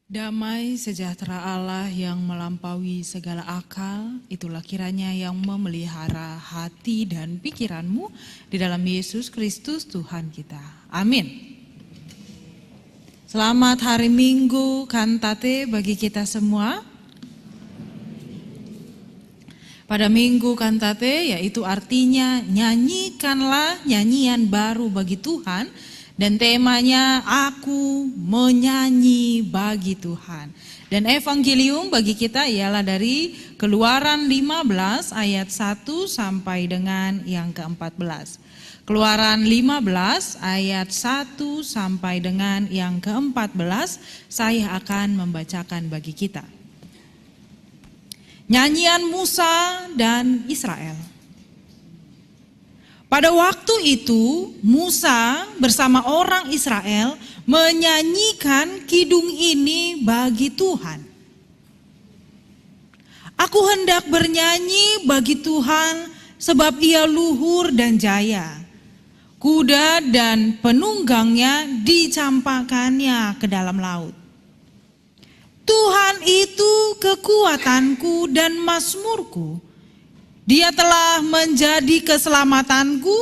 Damai sejahtera Allah yang melampaui segala akal, itulah kiranya yang memelihara hati dan pikiranmu di dalam Yesus Kristus Tuhan kita. Amin. Selamat hari Minggu kantate bagi kita semua. Pada Minggu kantate yaitu artinya nyanyikanlah nyanyian baru bagi Tuhan. Dan temanya aku menyanyi bagi Tuhan. Dan evangelium bagi kita ialah dari Keluaran 15 ayat 1 sampai dengan yang ke-14. Keluaran 15 ayat 1 sampai dengan yang ke-14 saya akan membacakan bagi kita. Nyanyian Musa dan Israel. Pada waktu itu Musa bersama orang Israel menyanyikan kidung ini bagi Tuhan. Aku hendak bernyanyi bagi Tuhan sebab ia luhur dan jaya. Kuda dan penunggangnya dicampakkannya ke dalam laut. Tuhan itu kekuatanku dan mazmurku. Dia telah menjadi keselamatanku,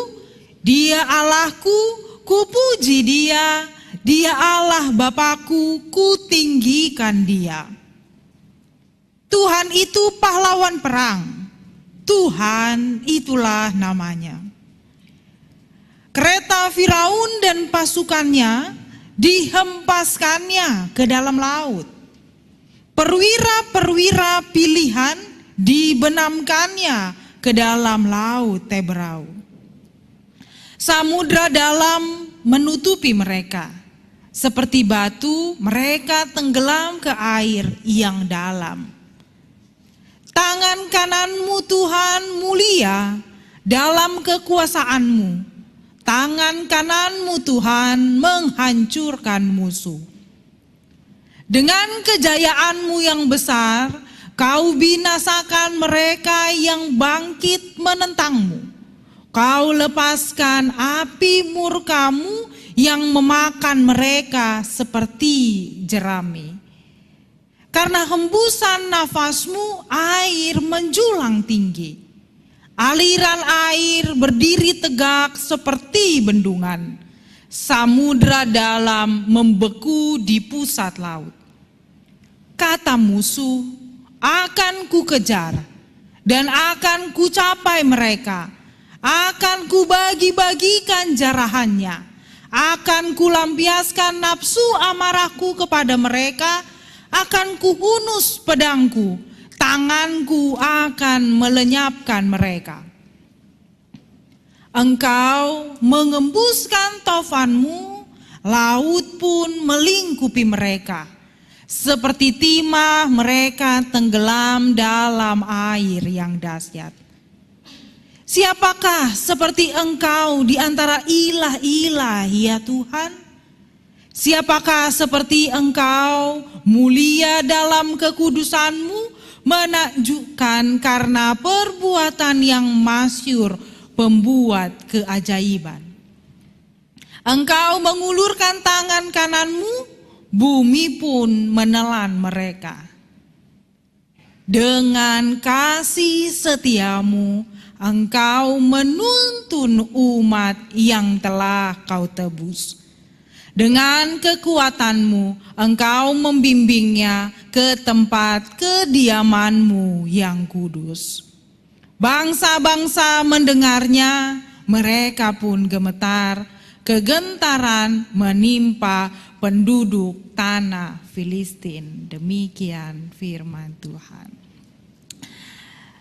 dia Allahku, kupuji dia, dia Allah Bapakku, kutinggikan dia. Tuhan itu pahlawan perang, Tuhan itulah namanya. Kereta Firaun dan pasukannya dihempaskannya ke dalam laut. Perwira-perwira pilihan dibenamkannya ke dalam laut Teberau. Samudra dalam menutupi mereka. Seperti batu mereka tenggelam ke air yang dalam. Tangan kananmu Tuhan mulia dalam kekuasaanmu. Tangan kananmu Tuhan menghancurkan musuh. Dengan kejayaanmu yang besar, Kau binasakan mereka yang bangkit menentangmu. Kau lepaskan api murkamu yang memakan mereka seperti jerami. Karena hembusan nafasmu air menjulang tinggi. Aliran air berdiri tegak seperti bendungan. Samudra dalam membeku di pusat laut. Kata musuh, akan ku kejar dan akan ku capai mereka, akan ku bagi-bagikan jarahannya, akan ku lampiaskan nafsu amarahku kepada mereka, akan ku hunus pedangku, tanganku akan melenyapkan mereka. Engkau mengembuskan tofanmu, laut pun melingkupi mereka. Seperti timah mereka tenggelam dalam air yang dahsyat. Siapakah seperti engkau di antara ilah-ilah ya Tuhan? Siapakah seperti engkau mulia dalam kekudusanmu, menakjubkan karena perbuatan yang masyhur, pembuat keajaiban. Engkau mengulurkan tangan kananmu, bumi pun menelan mereka. Dengan kasih setiamu, engkau menuntun umat yang telah kau tebus. Dengan kekuatanmu, engkau membimbingnya ke tempat kediamanmu yang kudus. Bangsa-bangsa mendengarnya, mereka pun gemetar, kegentaran menimpa penduduk tanah Filistin. Demikian firman Tuhan.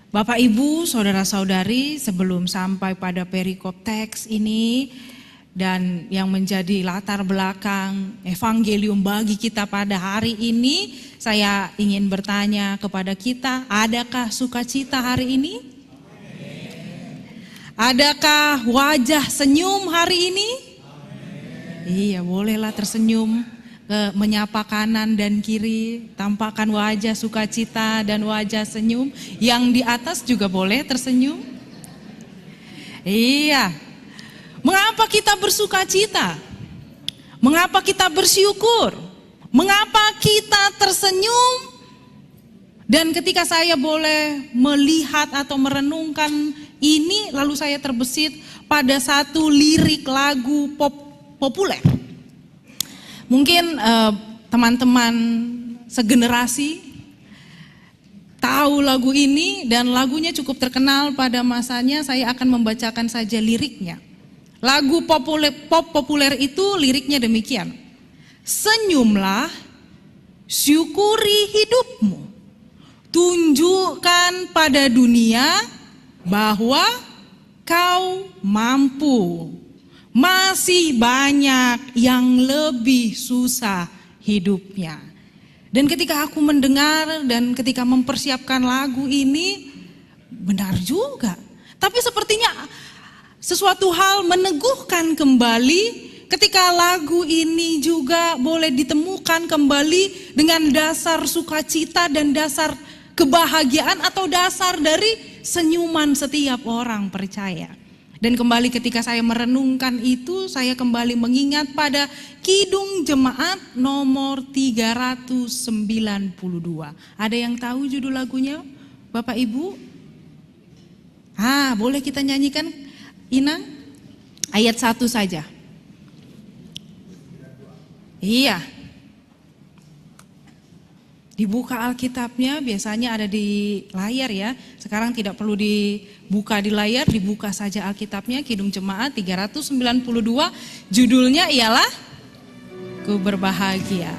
Bapak Ibu, saudara-saudari, sebelum sampai pada perikop teks ini dan yang menjadi latar belakang evangelium bagi kita pada hari ini, saya ingin bertanya kepada kita, adakah sukacita hari ini? Adakah wajah senyum hari ini? Iya, bolehlah tersenyum, menyapa kanan dan kiri, tampakkan wajah sukacita dan wajah senyum. Yang di atas juga boleh tersenyum. Iya. Mengapa kita bersukacita? Mengapa kita bersyukur? Mengapa kita tersenyum. Dan ketika saya boleh melihat atau merenungkan ini, lalu saya terbesit pada satu lirik lagu pop populer. Mungkin teman-teman segenerasi tahu lagu ini dan lagunya cukup terkenal pada masanya. Saya akan membacakan saja liriknya. Lagu pop populer itu liriknya demikian. Senyumlah, syukuri hidupmu. Tunjukkan pada dunia bahwa kau mampu. Masih banyak yang lebih susah hidupnya. Dan ketika aku mendengar dan ketika mempersiapkan lagu ini, benar juga. Tapi sepertinya sesuatu hal meneguhkan kembali ketika lagu ini juga boleh ditemukan kembali dengan dasar sukacita dan dasar kebahagiaan atau dasar dari senyuman setiap orang percaya. Dan kembali ketika saya merenungkan itu, saya kembali mengingat pada Kidung Jemaat nomor 392. Ada yang tahu judul lagunya, Bapak Ibu? Boleh kita nyanyikan, Inang? Ayat 1 saja. Iya. Dibuka Alkitabnya, biasanya ada di layar ya. Sekarang tidak perlu dibuka di layar, dibuka saja Alkitabnya. Kidung Jemaat 392, judulnya ialah Ku Berbahagia.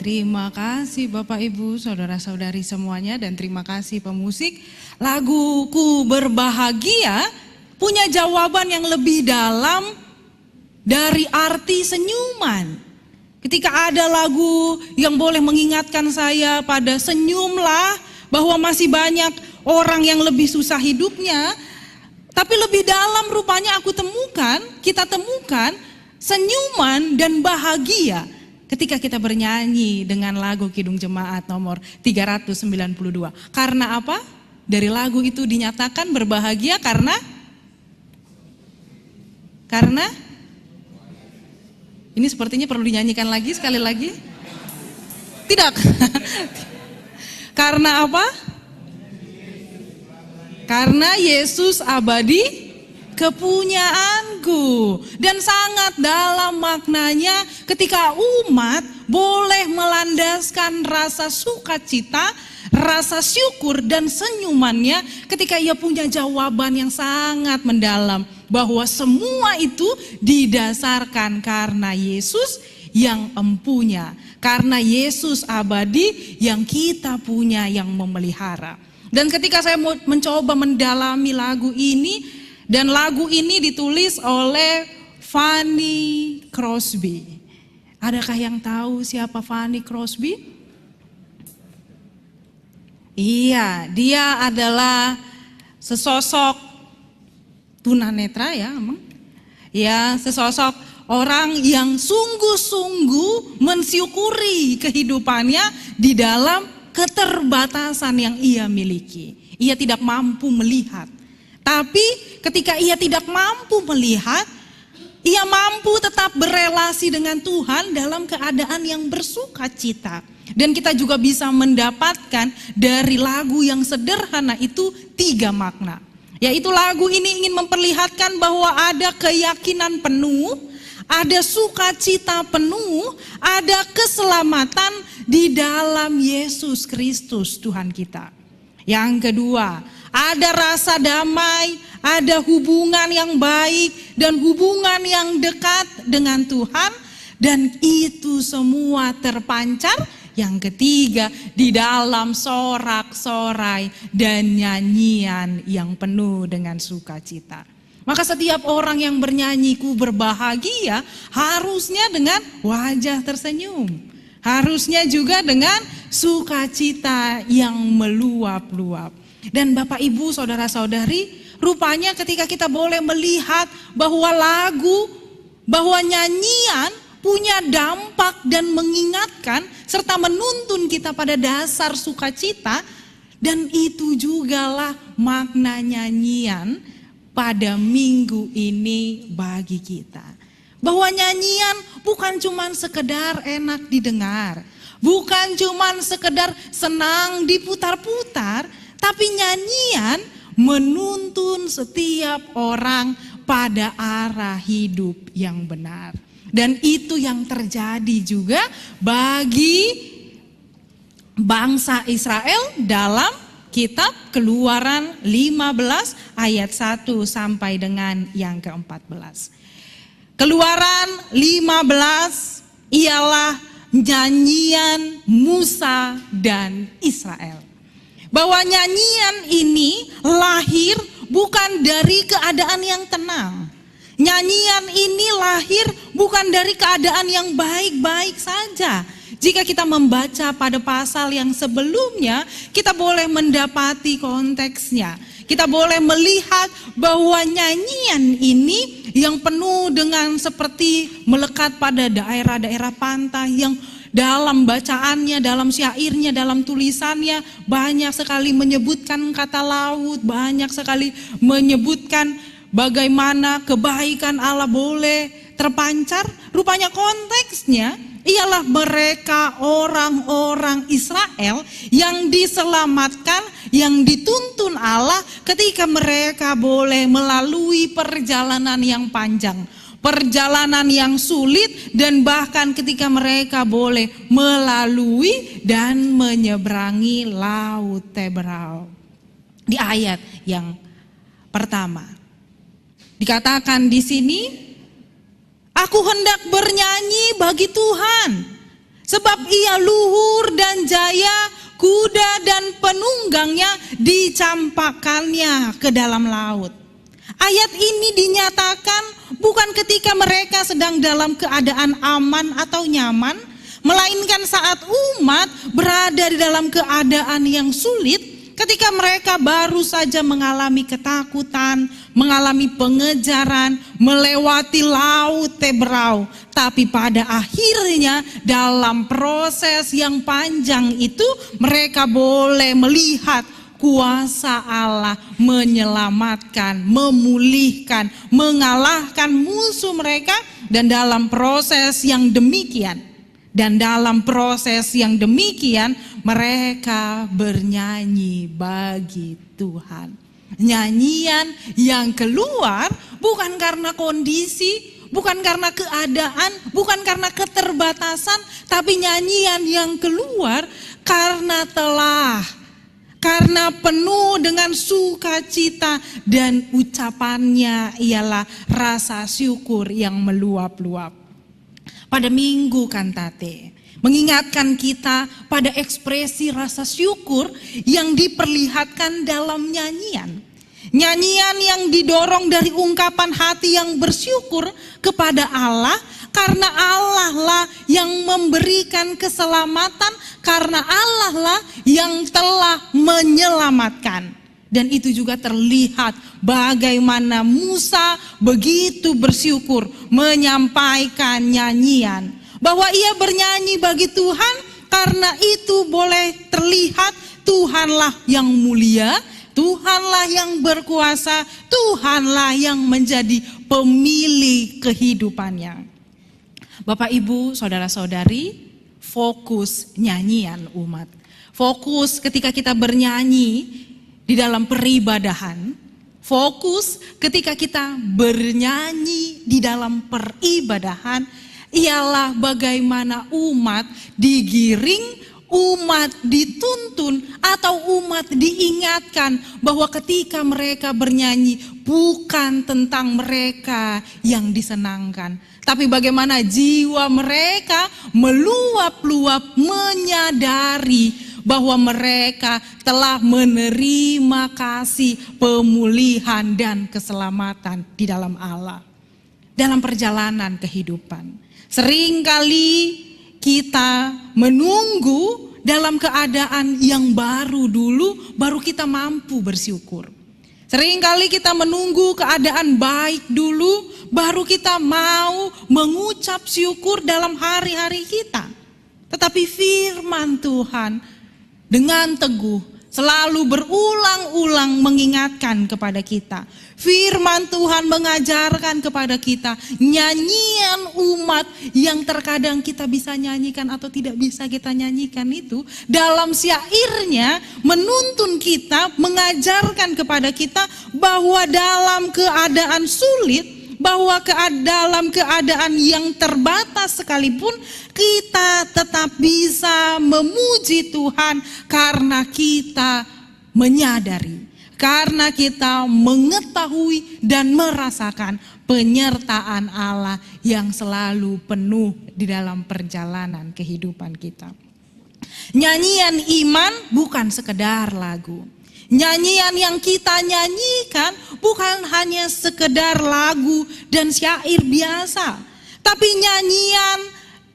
Terima kasih Bapak Ibu, saudara-saudari semuanya, dan terima kasih pemusik. Lagu Ku Berbahagia punya jawaban yang lebih dalam dari arti senyuman. Ketika ada lagu yang boleh mengingatkan saya pada senyumlah, bahwa masih banyak orang yang lebih susah hidupnya, tapi lebih dalam rupanya kita temukan senyuman dan bahagia ketika kita bernyanyi dengan lagu Kidung Jemaat nomor 392. Karena apa? Dari lagu itu dinyatakan berbahagia karena ini sepertinya perlu dinyanyikan lagi sekali lagi. Tidak. Karena apa? Karena Yesus abadi kepunyaanku. Dan sangat dalam maknanya ketika umat boleh melandaskan rasa sukacita, rasa syukur dan senyumannya ketika ia punya jawaban yang sangat mendalam bahwa semua itu didasarkan karena Yesus yang empunya, karena Yesus abadi yang kita punya yang memelihara. Dan ketika saya mencoba mendalami lagu ini, dan lagu ini ditulis oleh Fanny Crosby. Adakah yang tahu siapa Fanny Crosby? Iya, dia adalah sesosok tunanetra ya, emang. Ya, sesosok orang yang sungguh-sungguh mensyukuri kehidupannya di dalam keterbatasan yang ia miliki. Ia tidak mampu melihat. Tapi ketika ia tidak mampu melihat, Ia mampu tetap berelasi dengan Tuhan dalam keadaan yang bersuka cita. Dan kita juga bisa mendapatkan dari lagu yang sederhana itu 3 makna. Yaitu lagu ini ingin memperlihatkan bahwa ada keyakinan penuh, ada sukacita penuh, ada keselamatan di dalam Yesus Kristus Tuhan kita. Yang kedua, ada rasa damai, ada hubungan yang baik dan hubungan yang dekat dengan Tuhan, dan itu semua terpancar. Yang ketiga, di dalam sorak-sorai dan nyanyian yang penuh dengan sukacita. Maka setiap orang yang bernyanyi ku berbahagia harusnya dengan wajah tersenyum. Harusnya juga dengan sukacita yang meluap-luap. Dan Bapak Ibu, saudara-saudari, rupanya ketika kita boleh melihat bahwa lagu, bahwa nyanyian punya dampak dan mengingatkan serta menuntun kita pada dasar sukacita, dan itu jugalah makna nyanyian pada minggu ini bagi kita. Bahwa nyanyian bukan cuma sekedar enak didengar, bukan cuma sekedar senang diputar-putar, tapi nyanyian menuntun setiap orang pada arah hidup yang benar. Dan itu yang terjadi juga bagi bangsa Israel dalam kitab Keluaran 15 ayat 1 sampai dengan yang ke-14. Keluaran 15 ialah nyanyian Musa dan Israel. Bahwa nyanyian ini lahir bukan dari keadaan yang tenang. Nyanyian ini lahir bukan dari keadaan yang baik-baik saja. Jika kita membaca pada pasal yang sebelumnya, kita boleh mendapati konteksnya. Kita boleh melihat bahwa nyanyian ini yang penuh dengan seperti melekat pada daerah-daerah pantai yang dalam bacaannya, dalam syairnya, dalam tulisannya banyak sekali menyebutkan kata laut, banyak sekali menyebutkan bagaimana kebaikan Allah boleh terpancar. Rupanya konteksnya ialah mereka orang-orang Israel yang diselamatkan, yang dituntun Allah ketika mereka boleh melalui perjalanan yang panjang, perjalanan yang sulit, dan bahkan ketika mereka boleh melalui dan menyeberangi Laut Teberau. Di ayat yang pertama dikatakan di sini, aku hendak bernyanyi bagi Tuhan, sebab ia luhur dan jaya, kuda dan penunggangnya dicampakkannya ke dalam laut. Ayat ini dinyatakan bukan ketika mereka sedang dalam keadaan aman atau nyaman, melainkan saat umat berada di dalam keadaan yang sulit. Ketika mereka baru saja mengalami ketakutan, mengalami pengejaran, melewati Laut Teberau. Tapi pada akhirnya dalam proses yang panjang itu mereka boleh melihat kuasa Allah menyelamatkan, memulihkan, mengalahkan musuh mereka. Dan dalam proses yang demikian, mereka bernyanyi bagi Tuhan. Nyanyian yang keluar bukan karena kondisi, bukan karena keadaan, bukan karena keterbatasan, tapi nyanyian yang keluar karena penuh dengan sukacita, dan ucapannya ialah rasa syukur yang meluap-luap. Pada minggu kantate mengingatkan kita pada ekspresi rasa syukur yang diperlihatkan dalam nyanyian. Nyanyian yang didorong dari ungkapan hati yang bersyukur kepada Allah, karena Allah lah yang memberikan keselamatan, karena Allah lah yang telah menyelamatkan. Dan itu juga terlihat bagaimana Musa begitu bersyukur menyampaikan nyanyian. Bahwa ia bernyanyi bagi Tuhan, karena itu boleh terlihat Tuhanlah yang mulia, Tuhanlah yang berkuasa, Tuhanlah yang menjadi pemilik kehidupannya. Bapak, Ibu, saudara-saudari, fokus nyanyian umat. Fokus ketika kita bernyanyi di dalam peribadahan. Fokus ketika kita bernyanyi di dalam peribadahan ialah bagaimana umat digiring, umat dituntun, atau umat diingatkan bahwa ketika mereka bernyanyi bukan tentang mereka yang disenangkan, tapi bagaimana jiwa mereka meluap-luap menyadari bahwa mereka telah menerima kasih, pemulihan, dan keselamatan di dalam Allah. Dalam perjalanan kehidupan, seringkali kita menunggu dalam keadaan yang baru dulu, baru kita mampu bersyukur. Seringkali kita menunggu keadaan baik dulu, baru kita mau mengucap syukur dalam hari-hari kita. Tetapi firman Tuhan dengan teguh selalu berulang-ulang mengingatkan kepada kita. Firman Tuhan mengajarkan kepada kita nyanyian umat yang terkadang kita bisa nyanyikan atau tidak bisa kita nyanyikan itu. Dalam syairnya menuntun kita, mengajarkan kepada kita bahwa dalam keadaan sulit, bahwa dalam keadaan yang terbatas sekalipun, kita tetap bisa memuji Tuhan karena kita menyadari, karena kita mengetahui dan merasakan penyertaan Allah yang selalu penuh di dalam perjalanan kehidupan kita. Nyanyian iman bukan sekedar lagu. Nyanyian yang kita nyanyikan bukan hanya sekedar lagu dan syair biasa, tapi nyanyian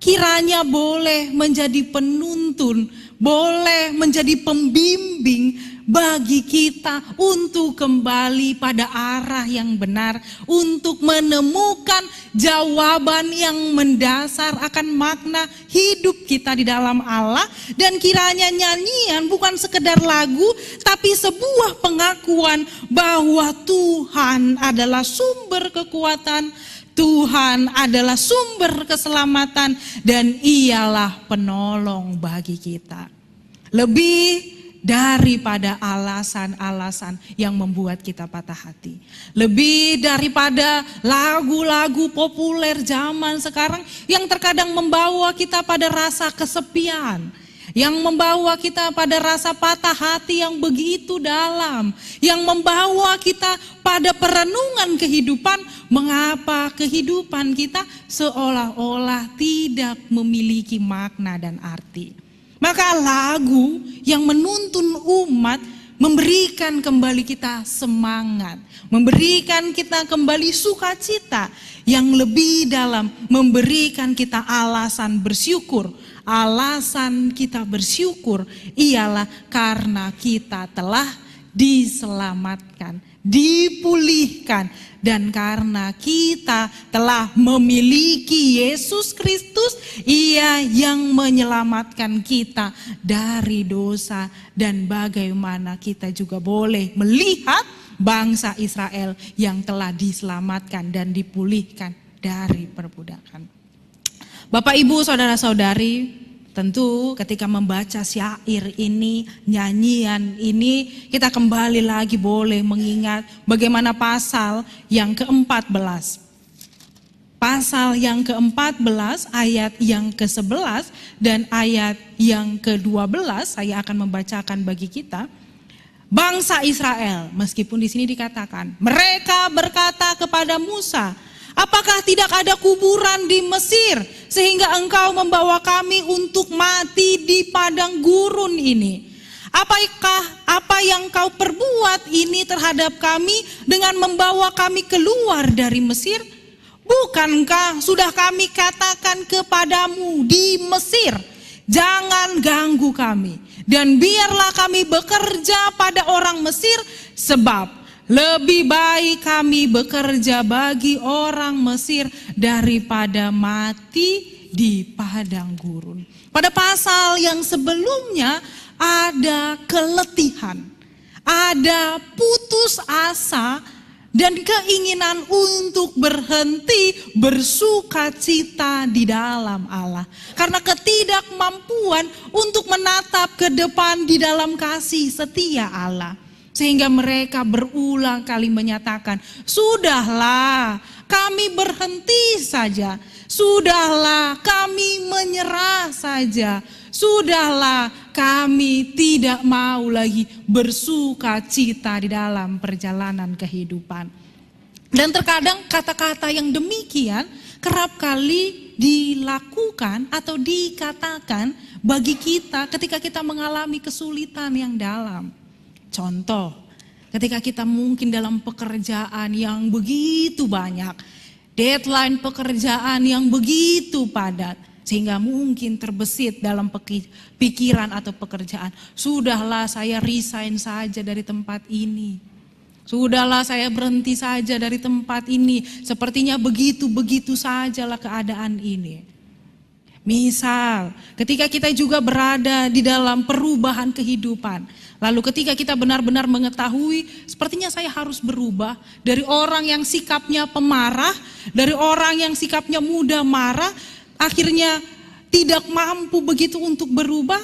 kiranya boleh menjadi penuntun, boleh menjadi pembimbing bagi kita untuk kembali pada arah yang benar, untuk menemukan jawaban yang mendasar akan makna hidup kita di dalam Allah. Dan kiranya nyanyian bukan sekedar lagu, tapi sebuah pengakuan bahwa Tuhan adalah sumber kekuatan, Tuhan adalah sumber keselamatan, dan Ialah penolong bagi kita. Lebih daripada alasan-alasan yang membuat kita patah hati. Lebih daripada lagu-lagu populer zaman sekarang yang terkadang membawa kita pada rasa kesepian, yang membawa kita pada rasa patah hati yang begitu dalam, yang membawa kita pada perenungan kehidupan, mengapa kehidupan kita seolah-olah tidak memiliki makna dan arti. Maka lagu yang menuntun umat memberikan kembali kita semangat, memberikan kita kembali sukacita yang lebih dalam, memberikan kita alasan bersyukur. Alasan kita bersyukur ialah karena kita telah diselamatkan, dipulihkan, dan karena kita telah memiliki Yesus Kristus, Ia yang menyelamatkan kita dari dosa. Dan bagaimana kita juga boleh melihat bangsa Israel yang telah diselamatkan dan dipulihkan dari perbudakan. Bapak, Ibu, saudara-saudari, tentu ketika membaca syair ini, nyanyian ini, kita kembali lagi boleh mengingat bagaimana pasal yang ke-14. Pasal yang ke-14 ayat yang ke-11 dan ayat yang ke-12 saya akan membacakan bagi kita. Bangsa Israel, meskipun di sini dikatakan, mereka berkata kepada Musa, apakah tidak ada kuburan di Mesir sehingga engkau membawa kami untuk mati di padang gurun ini? Apakah apa yang kau perbuat ini terhadap kami dengan membawa kami keluar dari Mesir? Bukankah sudah kami katakan kepadamu di Mesir, jangan ganggu kami, dan biarlah kami bekerja pada orang Mesir, sebab lebih baik kami bekerja bagi orang Mesir daripada mati di padang gurun. Pada pasal yang sebelumnya ada keletihan, ada putus asa dan keinginan untuk berhenti bersukacita di dalam Allah. Karena ketidakmampuan untuk menatap ke depan di dalam kasih setia Allah. Sehingga mereka berulang kali menyatakan, sudahlah kami berhenti saja. Sudahlah kami menyerah saja. Sudahlah kami tidak mau lagi bersuka cita di dalam perjalanan kehidupan. Dan terkadang kata-kata yang demikian kerap kali dilakukan atau dikatakan bagi kita ketika kita mengalami kesulitan yang dalam. Contoh, ketika kita mungkin dalam pekerjaan yang begitu banyak, deadline pekerjaan yang begitu padat, sehingga mungkin terbesit dalam pikiran atau pekerjaan. Sudahlah saya resign saja dari tempat ini. Sudahlah saya berhenti saja dari tempat ini. Sepertinya begitu-begitu sajalah keadaan ini. Misal, ketika kita juga berada di dalam perubahan kehidupan. Lalu ketika kita benar-benar mengetahui, sepertinya saya harus berubah. Dari orang yang sikapnya pemarah, dari orang yang sikapnya mudah marah, akhirnya tidak mampu begitu untuk berubah.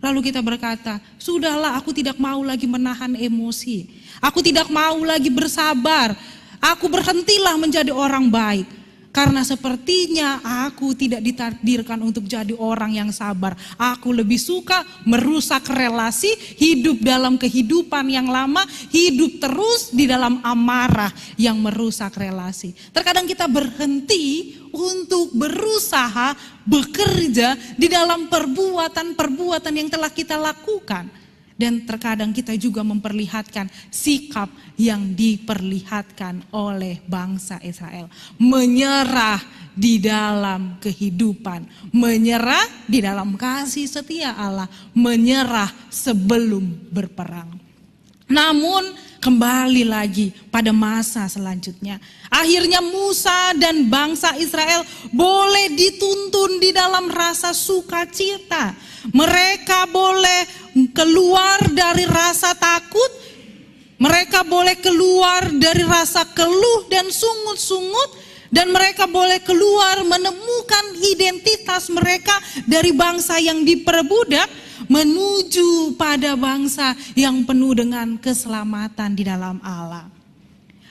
Lalu kita berkata, sudahlah aku tidak mau lagi menahan emosi. Aku tidak mau lagi bersabar. Aku berhentilah menjadi orang baik. Karena sepertinya aku tidak ditakdirkan untuk jadi orang yang sabar. Aku lebih suka merusak relasi, hidup dalam kehidupan yang lama, hidup terus di dalam amarah yang merusak relasi. Terkadang kita berhenti untuk berusaha bekerja di dalam perbuatan-perbuatan yang telah kita lakukan. Dan terkadang kita juga memperlihatkan sikap yang diperlihatkan oleh bangsa Israel. Menyerah di dalam kehidupan. Menyerah di dalam kasih setia Allah. Menyerah sebelum berperang. Namun kembali lagi pada masa selanjutnya. Akhirnya Musa dan bangsa Israel boleh dituntun di dalam rasa sukacita. Mereka boleh keluar dari rasa takut. Mereka boleh keluar dari rasa keluh dan sungut-sungut. Dan mereka boleh keluar menemukan identitas mereka dari bangsa yang diperbudak menuju pada bangsa yang penuh dengan keselamatan di dalam Allah.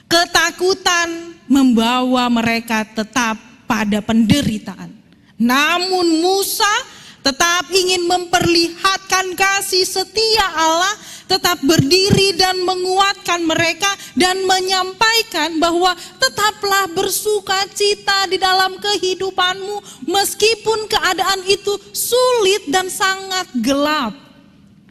Ketakutan membawa mereka tetap pada penderitaan. Namun Musa tetap ingin memperlihatkan kasih setia Allah, tetap berdiri dan menguatkan mereka dan menyampaikan bahwa tetaplah bersuka cita di dalam kehidupanmu meskipun keadaan itu sulit dan sangat gelap.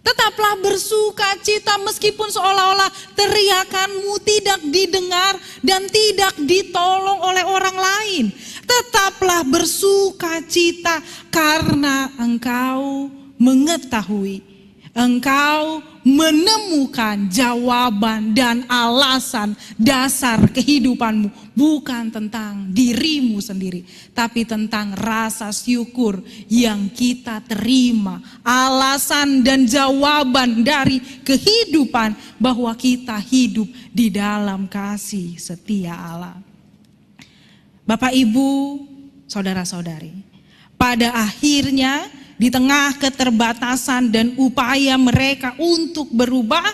Tetaplah bersuka cita meskipun seolah-olah teriakanmu tidak didengar dan tidak ditolong oleh orang lain. Tetaplah bersuka cita karena engkau mengetahui, engkau menemukan jawaban dan alasan dasar kehidupanmu. Bukan tentang dirimu sendiri, tapi tentang rasa syukur yang kita terima. Alasan dan jawaban dari kehidupan bahwa kita hidup di dalam kasih setia Allah. Bapak, Ibu, saudara-saudari, pada akhirnya di tengah keterbatasan dan upaya mereka untuk berubah,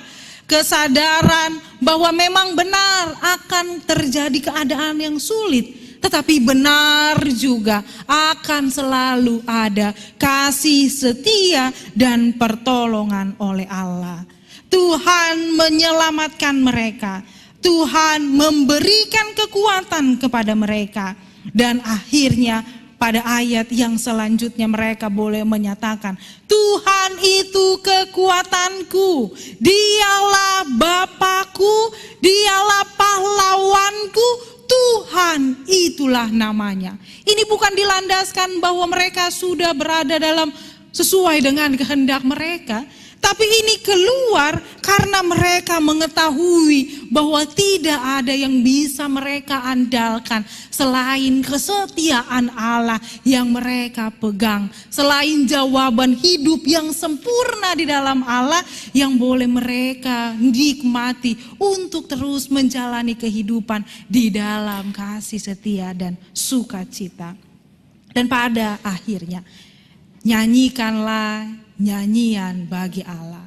kesadaran bahwa memang benar akan terjadi keadaan yang sulit, tetapi benar juga akan selalu ada kasih setia dan pertolongan oleh Allah. Tuhan menyelamatkan mereka. Tuhan memberikan kekuatan kepada mereka. Dan akhirnya pada ayat yang selanjutnya mereka boleh menyatakan, Tuhan itu kekuatanku, Dialah Bapakku, Dialah pahlawanku, Tuhan itulah namanya. Ini bukan dilandaskan bahwa mereka sudah berada dalam sesuai dengan kehendak mereka, Tapi ini keluar karena mereka mengetahui bahwa tidak ada yang bisa mereka andalkan selain kesetiaan Allah yang mereka pegang. Selain jawaban hidup yang sempurna di dalam Allah yang boleh mereka nikmati untuk terus menjalani kehidupan di dalam kasih setia dan sukacita. Dan pada akhirnya, nyanyikanlah nyanyian bagi Allah.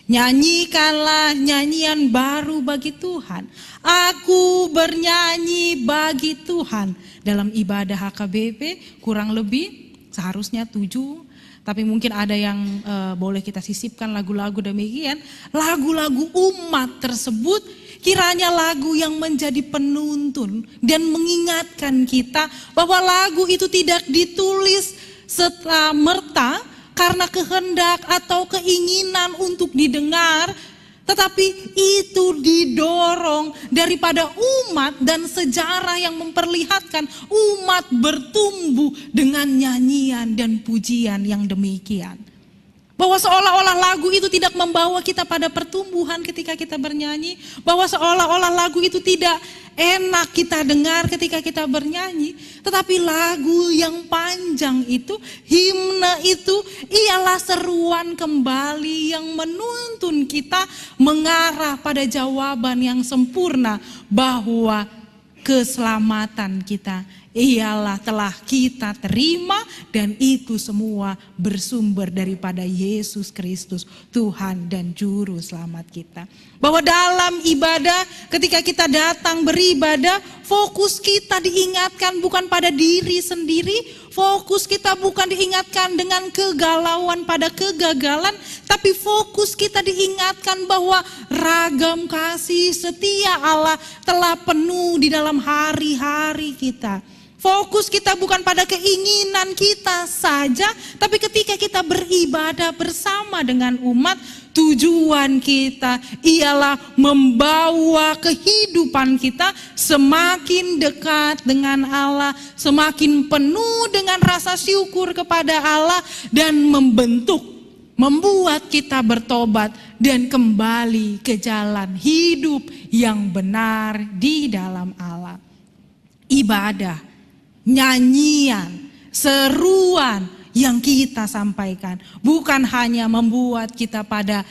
Nyanyikanlah nyanyian baru bagi Tuhan. Aku bernyanyi bagi Tuhan. Dalam ibadah HKBP kurang lebih seharusnya 7. Tapi mungkin ada yang boleh kita sisipkan lagu-lagu demikian. Lagu-lagu umat tersebut kiranya lagu yang menjadi penuntun dan mengingatkan kita bahwa lagu itu tidak ditulis serta-merta karena kehendak atau keinginan untuk didengar, tetapi itu didorong daripada umat dan sejarah yang memperlihatkan umat bertumbuh dengan nyanyian dan pujian yang demikian. Bahwa seolah-olah lagu itu tidak membawa kita pada pertumbuhan ketika kita bernyanyi. Bahwa seolah-olah lagu itu tidak enak kita dengar ketika kita bernyanyi. Tetapi lagu yang panjang itu, himne itu ialah seruan kembali yang menuntun kita mengarah pada jawaban yang sempurna. Bahwa keselamatan kita ialah telah kita terima dan itu semua bersumber daripada Yesus Kristus, Tuhan dan Juru Selamat kita. Bahwa dalam ibadah ketika kita datang beribadah, fokus kita diingatkan bukan pada diri sendiri, fokus kita bukan diingatkan dengan kegalauan pada kegagalan, tapi fokus kita diingatkan bahwa ragam kasih setia Allah telah penuh di dalam hari-hari kita. Fokus kita bukan pada keinginan kita saja, tapi ketika kita beribadah bersama dengan umat, tujuan kita ialah membawa kehidupan kita semakin dekat dengan Allah, semakin penuh dengan rasa syukur kepada Allah dan membuat kita bertobat dan kembali ke jalan hidup yang benar di dalam Allah. Ibadah, nyanyian, seruan yang kita sampaikan bukan hanya membuat kita pada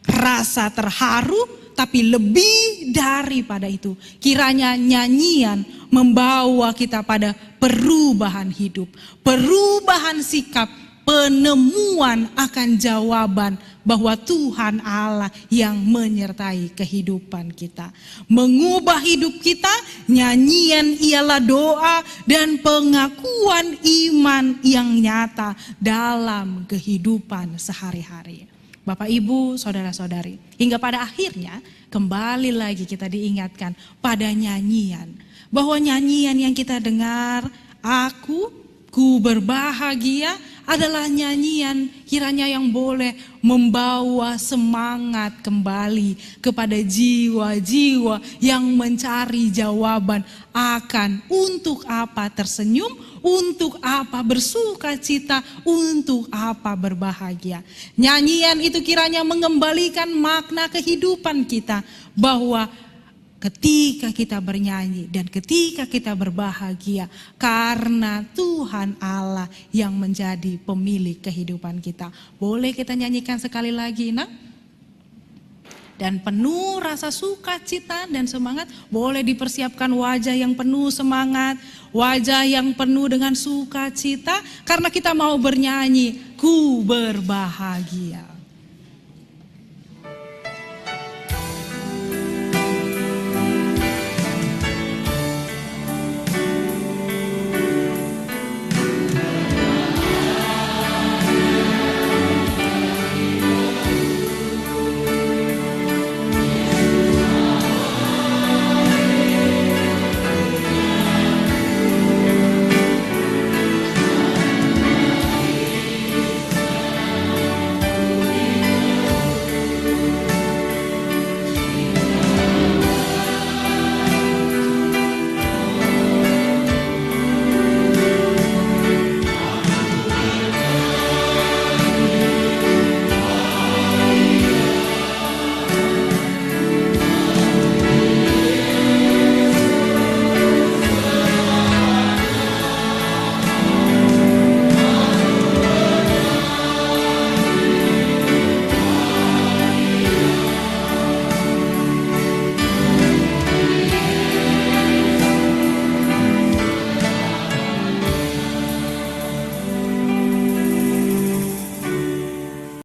rasa terharu, tapi lebih daripada itu kiranya nyanyian membawa kita pada perubahan hidup, perubahan sikap, penemuan akan jawaban bahwa Tuhan Allah yang menyertai kehidupan kita. Mengubah hidup kita, nyanyian ialah doa dan pengakuan iman yang nyata dalam kehidupan sehari-hari. Bapak, Ibu, Saudara-saudari, hingga pada akhirnya kembali lagi kita diingatkan pada nyanyian. Bahwa nyanyian yang kita dengar, ku berbahagia, adalah nyanyian kiranya yang boleh membawa semangat kembali kepada jiwa-jiwa yang mencari jawaban akan untuk apa tersenyum, untuk apa bersuka cita, untuk apa berbahagia. Nyanyian itu kiranya mengembalikan makna kehidupan kita bahwa ketika kita bernyanyi dan ketika kita berbahagia karena Tuhan Allah yang menjadi pemilik kehidupan kita. Boleh kita nyanyikan sekali lagi, nak? Dan penuh rasa sukacita dan semangat, boleh dipersiapkan wajah yang penuh semangat, wajah yang penuh dengan sukacita karena kita mau bernyanyi, ku berbahagia.